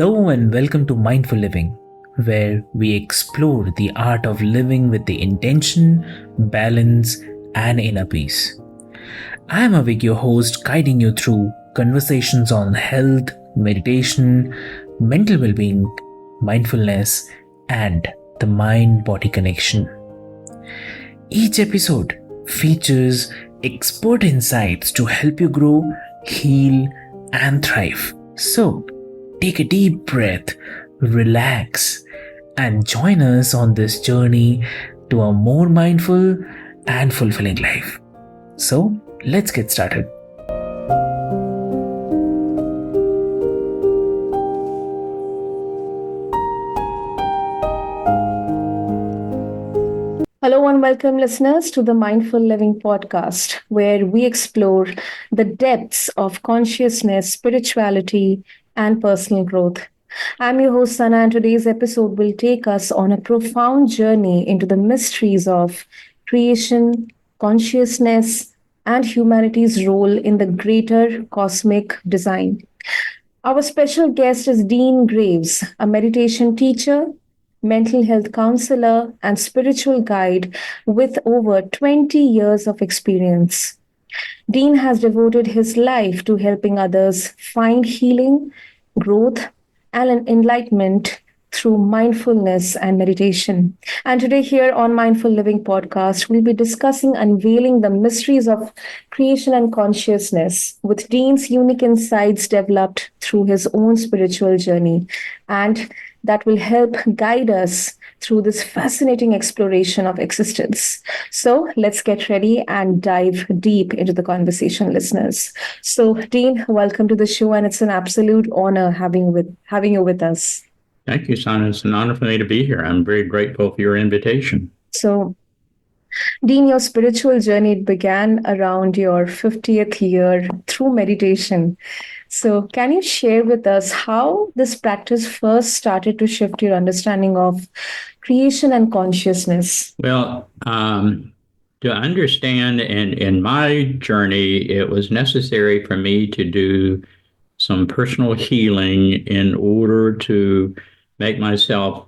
Hello and welcome to Mindful Living, where we explore the art of living with the intention, balance, and inner peace. I am Avik, your host, guiding you through conversations on health, meditation, mental well being, mindfulness, and the mind body connection. Each episode features expert insights to help you grow, heal, and thrive. So, take a deep breath, relax, and join us on this journey to a more mindful and fulfilling life. So, let's get started. Hello and welcome, listeners, to the Mindful Living podcast, where we explore the depths of consciousness, spirituality, and personal growth. I'm your host, Sana, and today's episode will take us on a profound journey into the mysteries of creation, consciousness, and humanity's role in the greater cosmic design. Our special guest is Dean Graves, a meditation teacher, mental health counselor, and spiritual guide with over 20 years of experience. Dean has devoted his life to helping others find healing, growth, and enlightenment through mindfulness and meditation. And today, here on Mindful Living podcast, we'll be discussing unveiling the mysteries of creation and consciousness with Dean's unique insights developed through his own spiritual journey. And that will help guide us through this fascinating exploration of existence. So let's get ready and dive deep into the conversation, listeners. So, Dean, welcome to the show, and it's an absolute honor having you with us. Thank you, Sana. It's an honor for me to be here. I'm very grateful for your invitation. So, Dean, your spiritual journey began around your 50th year through meditation. So, can you share with us how this practice first started to shift your understanding of creation and consciousness? Well, to understand in my journey, it was necessary for me to do some personal healing in order to make myself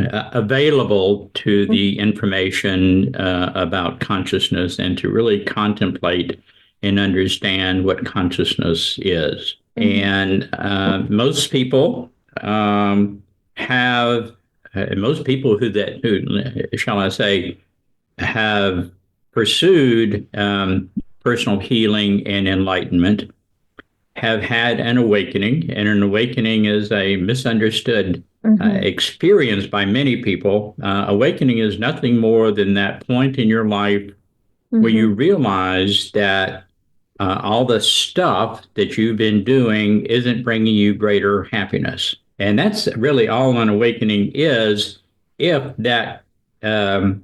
available to the information about consciousness and to really contemplate and understand what consciousness is. And most people most people who shall I say, have pursued personal healing and enlightenment have had an awakening, and an awakening is a misunderstood experience by many people. Awakening is nothing more than that point in your life where you realize that all the stuff that you've been doing isn't bringing you greater happiness. And that's really all an awakening is, if that that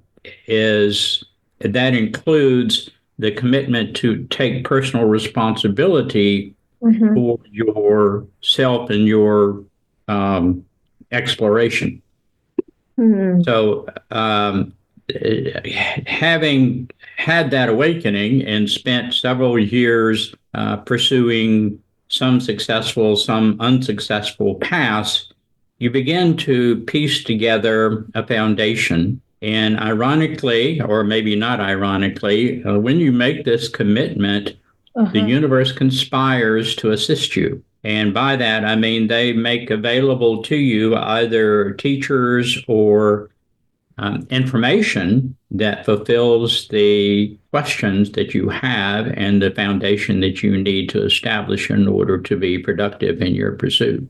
includes the commitment to take personal responsibility for yourself and your exploration. So, having had that awakening and spent several years pursuing some successful, some unsuccessful paths, you begin to piece together a foundation. And ironically, or maybe not ironically, when you make this commitment, the universe conspires to assist you. And by that, I mean they make available to you either teachers or information that fulfills the questions that you have and the foundation that you need to establish in order to be productive in your pursuit.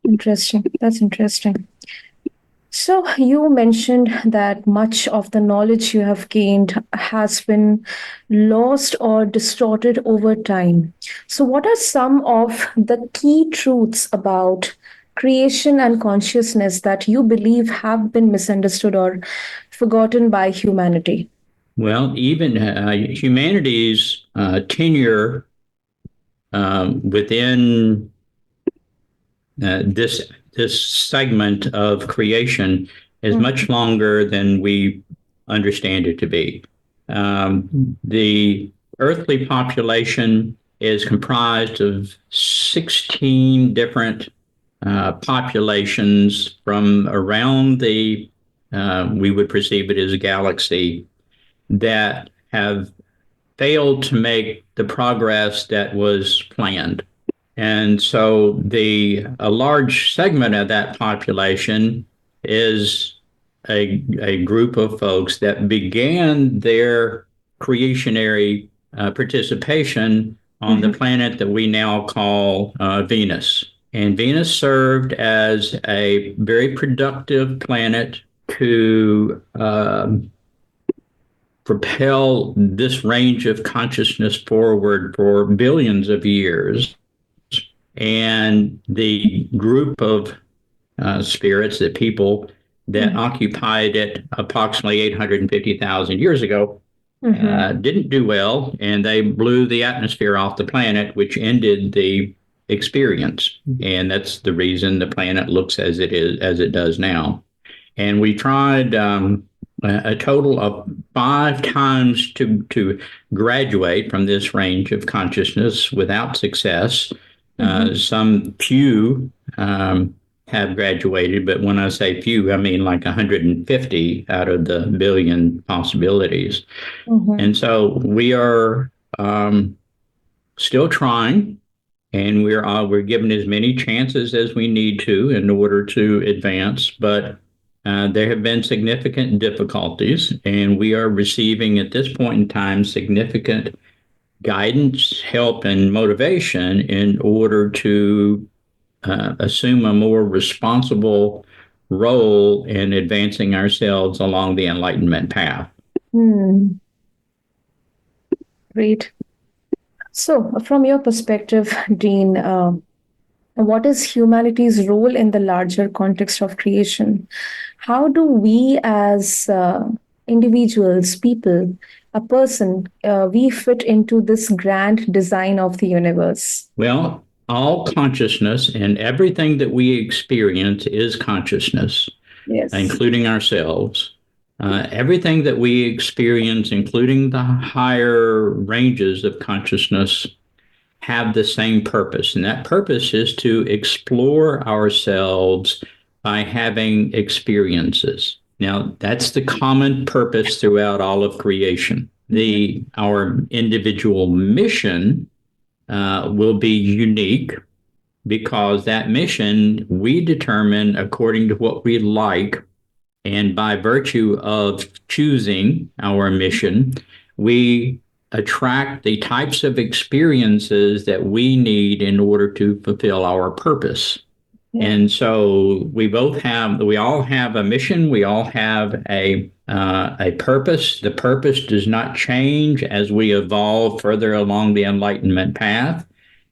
Interesting. That's interesting. So, you mentioned that much of the knowledge you have gained has been lost or distorted over time. So, what are some of the key truths about creation and consciousness that you believe have been misunderstood or forgotten by humanity? Well, even humanity's tenure within this segment of creation is much longer than we understand it to be. The earthly population is comprised of 16 different populations from around the, we would perceive it as a galaxy, that have failed to make the progress that was planned. And so a large segment of that population is a group of folks that began their creationary participation on the planet that we now call Venus. And Venus served as a very productive planet to propel this range of consciousness forward for billions of years. And the group of spirits, the people that occupied it approximately 850,000 years ago, didn't do well, and they blew the atmosphere off the planet, which ended the experience. And that's the reason the planet looks as it does now. And we tried a total of 5 times to graduate from this range of consciousness without success. Some few have graduated, but when I say few, I mean like 150 out of the billion possibilities. And so we are still trying, and we're given as many chances as we need to in order to advance, but there have been significant difficulties, and we are receiving at this point in time significant guidance, help, and motivation in order to assume a more responsible role in advancing ourselves along the enlightenment path. Great. So, from your perspective, Dean, what is humanity's role in the larger context of creation? How do we as individuals, people, a person, we fit into this grand design of the universe? Well, all consciousness and everything that we experience is consciousness, including ourselves. Everything that we experience, including the higher ranges of consciousness, have the same purpose. And that purpose is to explore ourselves by having experiences. Now, that's the common purpose throughout all of creation. Our individual mission will be unique, because that mission we determine according to what we like. And by virtue of choosing our mission, we attract the types of experiences that we need in order to fulfill our purpose. And so we all have a mission. We all have a purpose. The purpose does not change as we evolve further along the enlightenment path,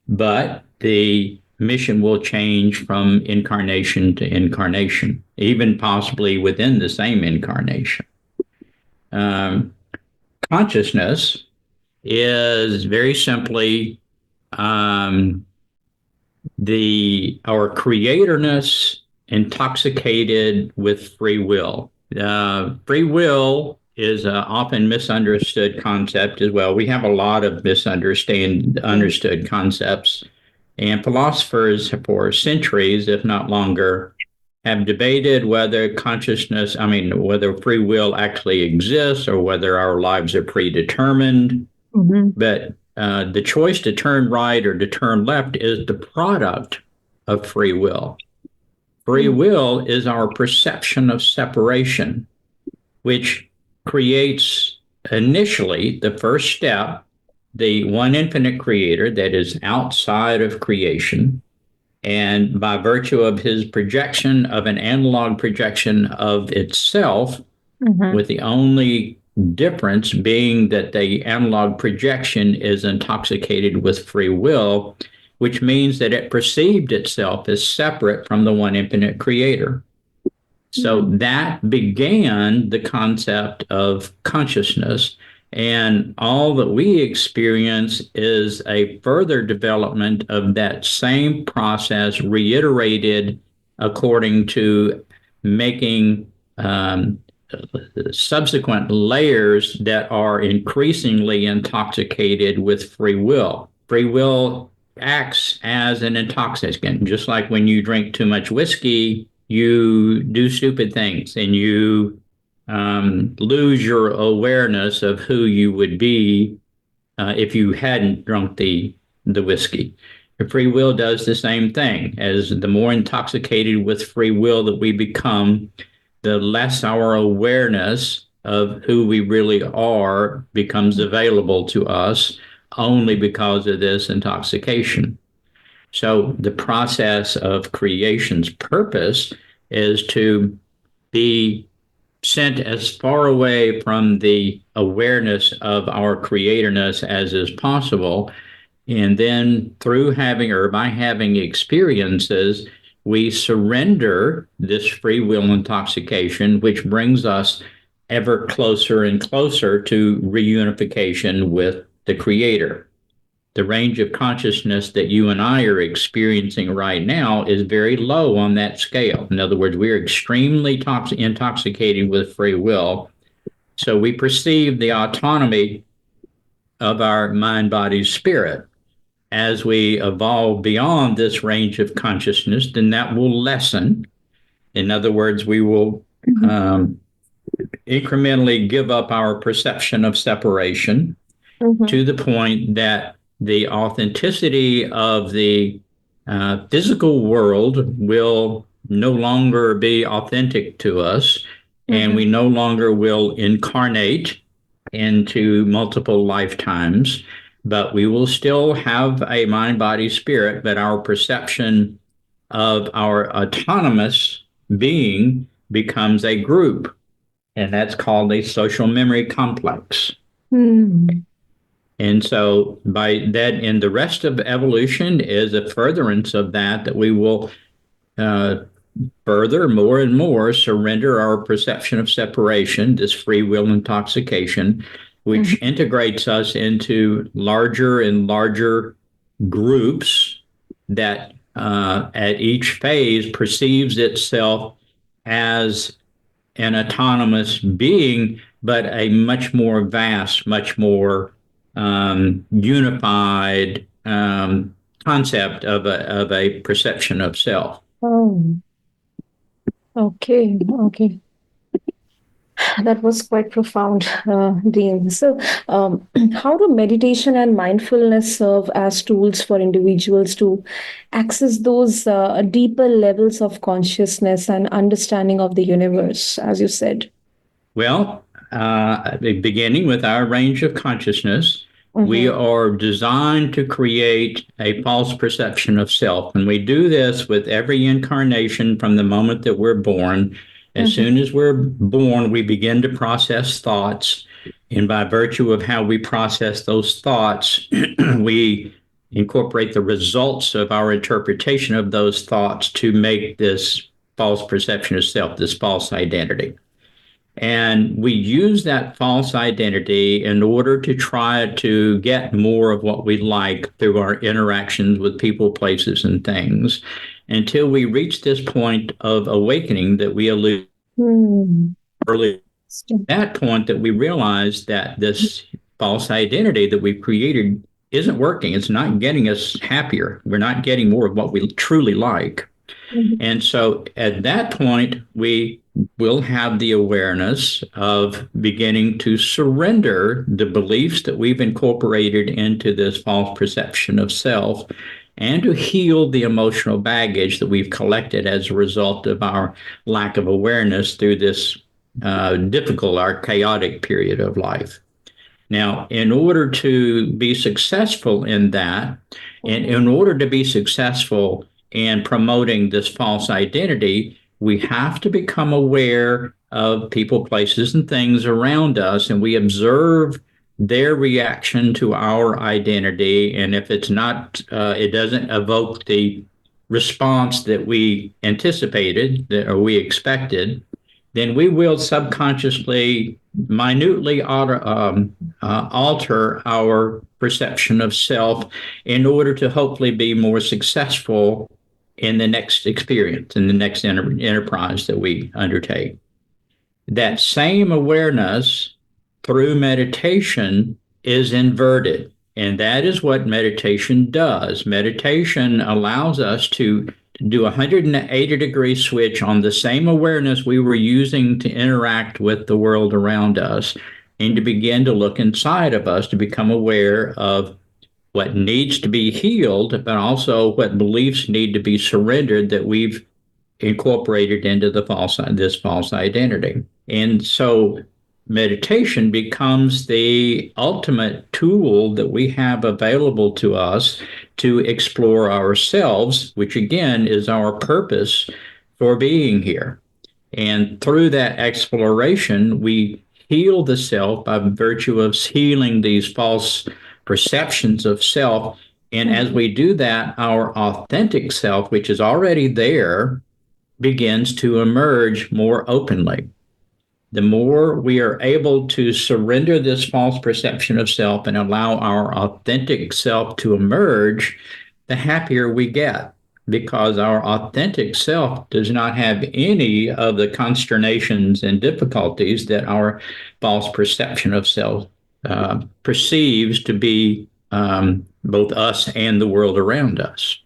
but the mission will change from incarnation to incarnation, even possibly within the same incarnation. Consciousness is very simply our creatorness intoxicated with free will. Free will is an often misunderstood concept as well. We have a lot of understood concepts, and philosophers for centuries, if not longer, have debated whether whether free will actually exists or whether our lives are predetermined. But the choice to turn right or to turn left is the product of free will. Free will is our perception of separation, which creates initially the first step, the one infinite creator that is outside of creation. And by virtue of his projection of an analog projection of itself, with the only difference being that the analog projection is intoxicated with free will, which means that it perceived itself as separate from the one infinite creator. So that began the concept of consciousness. And all that we experience is a further development of that same process, reiterated according to making subsequent layers that are increasingly intoxicated with free will. free will acts as an intoxicant. Just like when you drink too much whiskey, you do stupid things and you lose your awareness of who you would be if you hadn't drunk the whiskey. Free will does the same thing. As the more intoxicated with free will that we become, the less our awareness of who we really are becomes available to us only because of this intoxication. So the process of creation's purpose is to be sent as far away from the awareness of our creatorness as is possible. And then through having or by having experiences, we surrender this free will intoxication, which brings us ever closer and closer to reunification with the creator. The range of consciousness that you and I are experiencing right now is very low on that scale. In other words, we're extremely intoxicated with free will. So we perceive the autonomy of our mind, body, spirit. As we evolve beyond this range of consciousness, then that will lessen. In other words, we will incrementally give up our perception of separation to the point that the authenticity of the physical world will no longer be authentic to us, and we no longer will incarnate into multiple lifetimes, but we will still have a mind, body, spirit, but our perception of our autonomous being becomes a group, and that's called a social memory complex. And so by that, and the rest of evolution is a furtherance of that we will further more and more surrender our perception of separation, this free will intoxication, which integrates us into larger and larger groups that at each phase perceives itself as an autonomous being, but a much more vast, much more unified concept of a perception of self. Oh, okay. That was quite profound, Dean. So, how do meditation and mindfulness serve as tools for individuals to access those deeper levels of consciousness and understanding of the universe, as you said? Well, beginning with our range of consciousness, we are designed to create a false perception of self. And we do this with every incarnation from the moment that we're born. As soon as we're born, we begin to process thoughts. And by virtue of how we process those thoughts, we incorporate the results of our interpretation of those thoughts to make this false perception of self, this false identity. And we use that false identity in order to try to get more of what we like through our interactions with people, places, and things, until we reach this point of awakening that we alluded earlier. At that point that we realize that this false identity that we've created isn't working. It's not getting us happier. We're not getting more of what we truly like. And so at that point, we will have the awareness of beginning to surrender the beliefs that we've incorporated into this false perception of self, and to heal the emotional baggage that we've collected as a result of our lack of awareness through this difficult or chaotic period of life. Now, in order to be successful in that, and in order to be successful in promoting this false identity, we have to become aware of people, places, and things around us, and we observe their reaction to our identity. And if it's not, it doesn't evoke the response that we anticipated or we expected, then we will subconsciously, minutely alter our perception of self in order to hopefully be more successful in the next experience, in the next enterprise that we undertake. That same awareness through meditation is inverted. And that is what meditation does. Meditation allows us to do a 180-degree switch on the same awareness we were using to interact with the world around us, and to begin to look inside of us to become aware of what needs to be healed, but also what beliefs need to be surrendered that we've incorporated into this false identity. And so meditation becomes the ultimate tool that we have available to us to explore ourselves, which again is our purpose for being here. And through that exploration, we heal the self by virtue of healing these false perceptions of self. And as we do that, our authentic self, which is already there, begins to emerge more openly. The more we are able to surrender this false perception of self and allow our authentic self to emerge, the happier we get, because our authentic self does not have any of the consternations and difficulties that our false perception of self perceives to be both us and the world around us.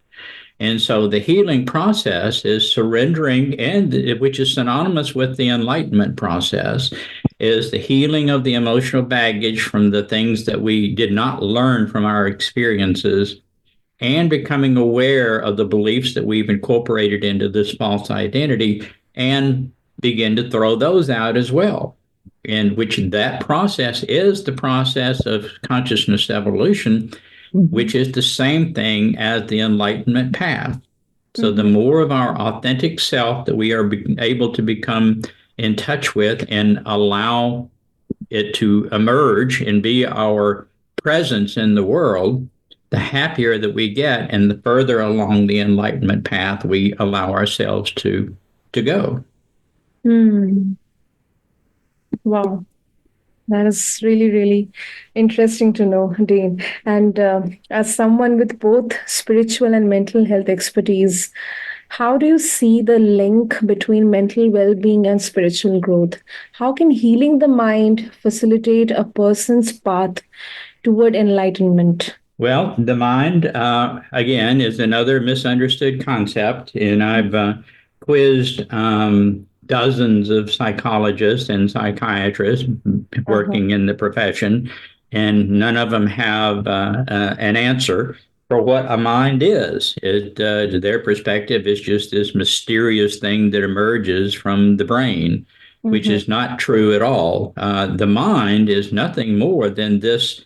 And so the healing process is surrendering, and which is synonymous with the enlightenment process, is the healing of the emotional baggage from the things that we did not learn from our experiences, and becoming aware of the beliefs that we've incorporated into this false identity, and begin to throw those out as well. In which that process is the process of consciousness evolution, which is the same thing as the enlightenment path. So the more of our authentic self that we are able to become in touch with and allow it to emerge and be our presence in the world, the happier that we get, and the further along the enlightenment path we allow ourselves to go. Wow. That is really, really interesting to know, Dean. And as someone with both spiritual and mental health expertise, how do you see the link between mental well being and spiritual growth? How can healing the mind facilitate a person's path toward enlightenment? Well, the mind, again, is another misunderstood concept. And I've quizzed dozens of psychologists and psychiatrists working in the profession, and none of them have an answer for what a mind is. Their perspective is just this mysterious thing that emerges from the brain, which is not true at all. The mind is nothing more than this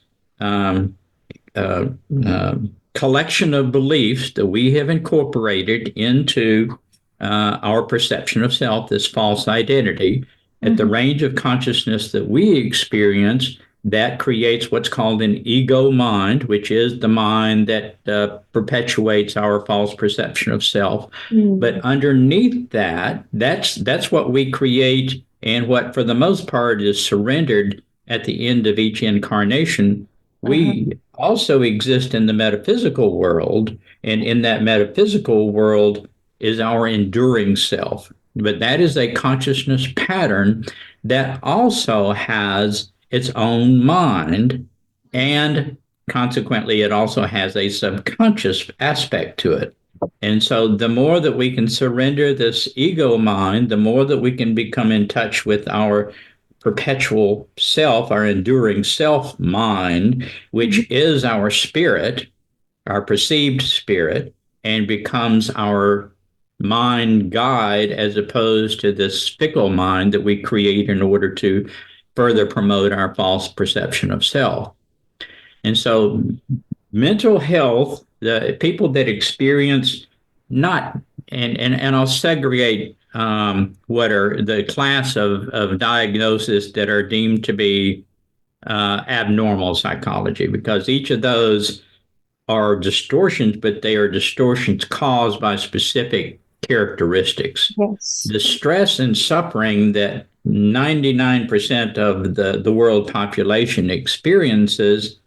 collection of beliefs that we have incorporated into our perception of self, this false identity. At the range of consciousness that we experience, that creates what's called an ego mind, which is the mind that perpetuates our false perception of self. But underneath that, that's what we create, and what for the most part is surrendered at the end of each incarnation. We also exist in the metaphysical world, and in that metaphysical world is our enduring self. But that is a consciousness pattern that also has its own mind, and consequently it also has a subconscious aspect to it. And so the more that we can surrender this ego mind, the more that we can become in touch with our perpetual self, our enduring self mind, which is our spirit, our perceived spirit, and becomes our mind guide, as opposed to this fickle mind that we create in order to further promote our false perception of self. And so mental health, the people that experience not, and I'll segregate what are the class of diagnosis that are deemed to be abnormal psychology, because each of those are distortions, but they are distortions caused by specific characteristics. Yes. The stress and suffering that 99% of the world population experiences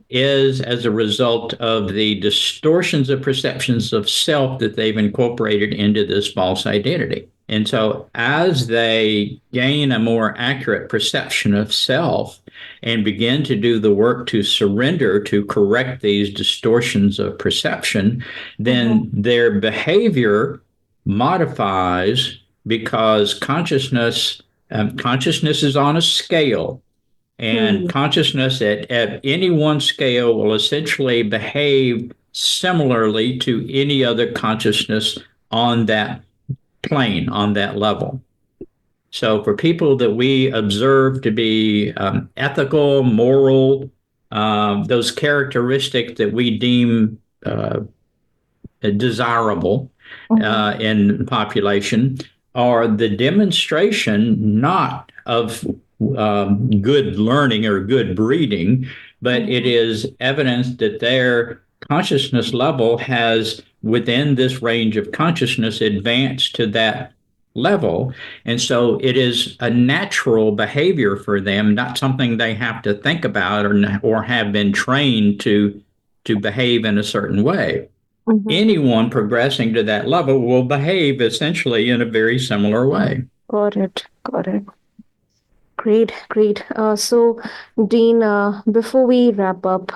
is as a result of the distortions of perceptions of self that they've incorporated into this false identity. And so, as they gain a more accurate perception of self and begin to do the work to surrender to correct these distortions of perception, then their behavior modifies because consciousness is on a scale. And Hmm. consciousness at any one scale will essentially behave similarly to any other consciousness on that plane, on that level. So, for people that we observe to be ethical, moral, those characteristics that we deem desirable Hmm. in population are the demonstration not of good learning or good breeding, but it Hmm. is evidence that their consciousness level has, within this range of consciousness, advanced to that level. And so it is a natural behavior for them, not something they have to think about or have been trained to behave in a certain way. Hmm. Anyone progressing to that level will behave essentially in a very similar way. Got it. Got it. Great, great. Dean, before we wrap up,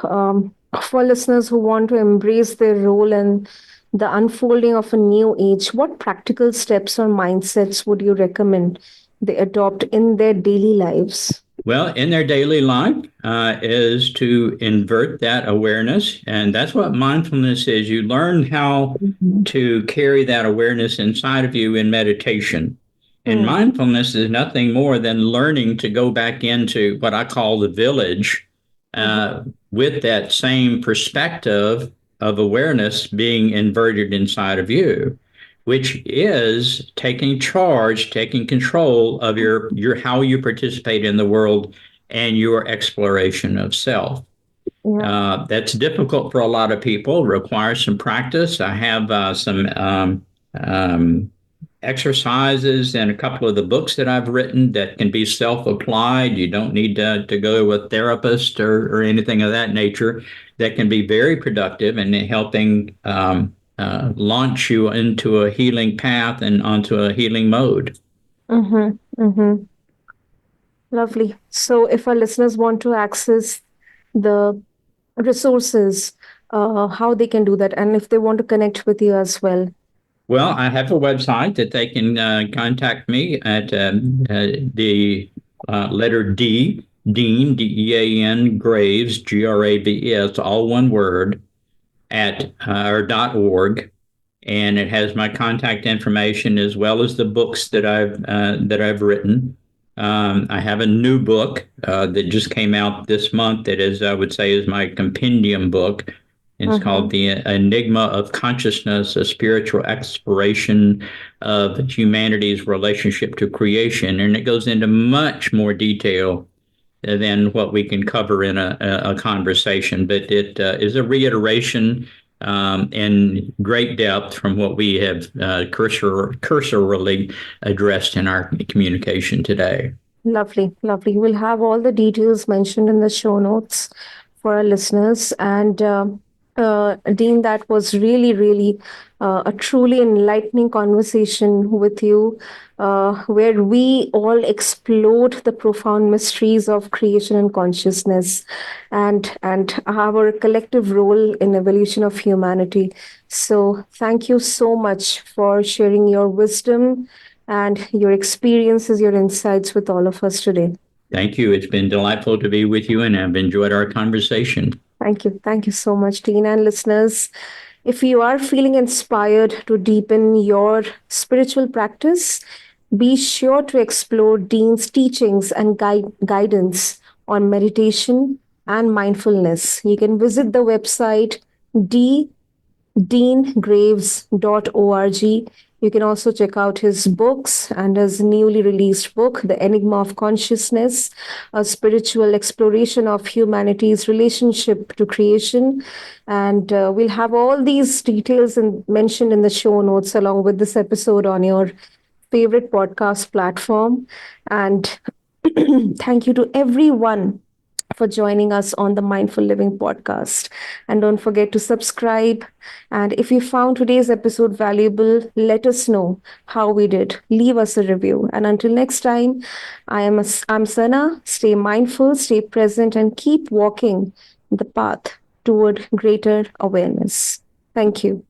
for listeners who want to embrace their role in the unfolding of a new age, what practical steps or mindsets would you recommend they adopt in their daily lives? Well, in their daily life is to invert that awareness. And that's what mindfulness is. You learn how Mhm. to carry that awareness inside of you in meditation. And Hmm. mindfulness is nothing more than learning to go back into what I call the village Mhm. with that same perspective of awareness being inverted inside of you, which is taking charge, taking control of your how you participate in the world and your exploration of self. Yeah. That's difficult for a lot of people, requires some practice. I have some exercises and a couple of the books that I've written that can be self applied. You don't need to go to a therapist or anything of that nature, that can be very productive in helping launch you into a healing path and onto a healing mode. Mm-hmm. Mm-hmm. Lovely. So, if our listeners want to access the resources, how they can do that, and if they want to connect with you as well. Well, I have a website that they can contact me at the letter D, Dean, Dean, Graves, Graves, all one word, at or .org, and it has my contact information as well as the books that I've written. I have a new book that just came out this month that is, I would say, is my compendium book. It's called Mm-hmm. The Enigma of Consciousness, a spiritual exploration of humanity's relationship to creation. And it goes into much more detail than what we can cover in a conversation. But it is a reiteration in great depth from what we have cursorily addressed in our communication today. Lovely, lovely. We'll have all the details mentioned in the show notes for our listeners. And Dean, that was really, really a truly enlightening conversation with you, where we all explored the profound mysteries of creation and consciousness, and our collective role in evolution of humanity. So, thank you so much for sharing your wisdom and your experiences, your insights with all of us today. Thank you. It's been delightful to be with you, and I've enjoyed our conversation. Thank you. Thank you so much, Tina. And listeners, if you are feeling inspired to deepen your spiritual practice, be sure to explore Dean's teachings and guidance on meditation and mindfulness. You can visit the website d deangraves.org. You can also check out his books and his newly released book, The Enigma of Consciousness, a spiritual exploration of humanity's relationship to creation. And we'll have all these details mentioned in the show notes along with this episode on your favorite podcast platform. And thank you to everyone for joining us on the Mindful Living podcast. And don't forget to subscribe. And if you found today's episode valuable, let us know how we did. Leave us a review. And until next time, I'm Sana. Stay mindful, stay present, and keep walking the path toward greater awareness. Thank you.